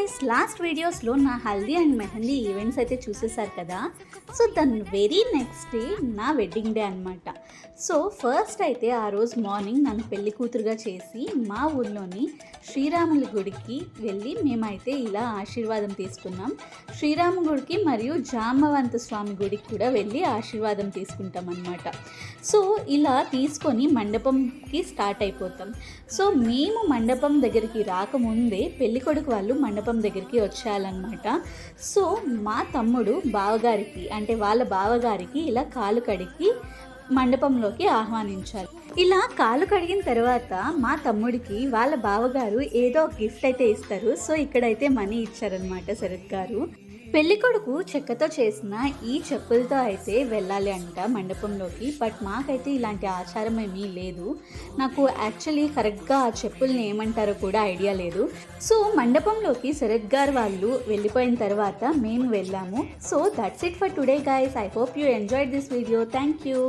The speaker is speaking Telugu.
గైస్, లాస్ట్ వీడియోస్లో నా హల్దీ అండ్ మెహందీ ఈవెంట్స్ అయితే చూసేశారు కదా. సో దాని వెరీ నెక్స్ట్ డే నా వెడ్డింగ్ డే అనమాట. సో ఫస్ట్ అయితే ఆ రోజు మార్నింగ్ నన్ను పెళ్లి కూతురుగా చేసి మా ఊర్లోని శ్రీరాముల గుడికి వెళ్ళి మేమైతే ఇలా ఆశీర్వాదం తీసుకున్నాం. శ్రీరామ గుడికి మరియు జామవంత స్వామి గుడికి కూడా వెళ్ళి ఆశీర్వాదం తీసుకుంటాం అనమాట. సో ఇలా తీసుకొని మండపంకి స్టార్ట్ అయిపోతాం. సో మేము మండపం దగ్గరికి రాకముందే పెళ్ళికొడుకు వాళ్ళు మండపం దగ్గరికి వచ్చేయాలన్నమాట. సో మా తమ్ముడు బావగారికి అంటే వాళ్ళ బావగారికి ఇలా కాలు కడిగి మండపంలోకి ఆహ్వానించాలి. ఇలా కాలు కడిగిన తర్వాత మా తమ్ముడికి వాళ్ళ బావగారు ఏదో ఒక గిఫ్ట్ అయితే ఇస్తారు. సో ఇక్కడైతే మనీ ఇచ్చారనమాట శరత్ గారు. పెళ్ళికొడుకు చెక్కతో చేసిన ఈ చెప్పులతో అయితే వెళ్ళాలి అంట మండపంలోకి. బట్ మాకైతే ఇలాంటి ఆచారం ఏమీ లేదు. నాకు యాక్చువల్లీ కరెక్ట్గా ఆ చెప్పుల్ని ఏమంటారో కూడా ఐడియా లేదు. సో మండపంలోకి శరత్ గారు వాళ్ళు వెళ్ళిపోయిన తర్వాత మేము వెళ్ళాము. So that's it for today guys. I hope you enjoyed this video. Thank you.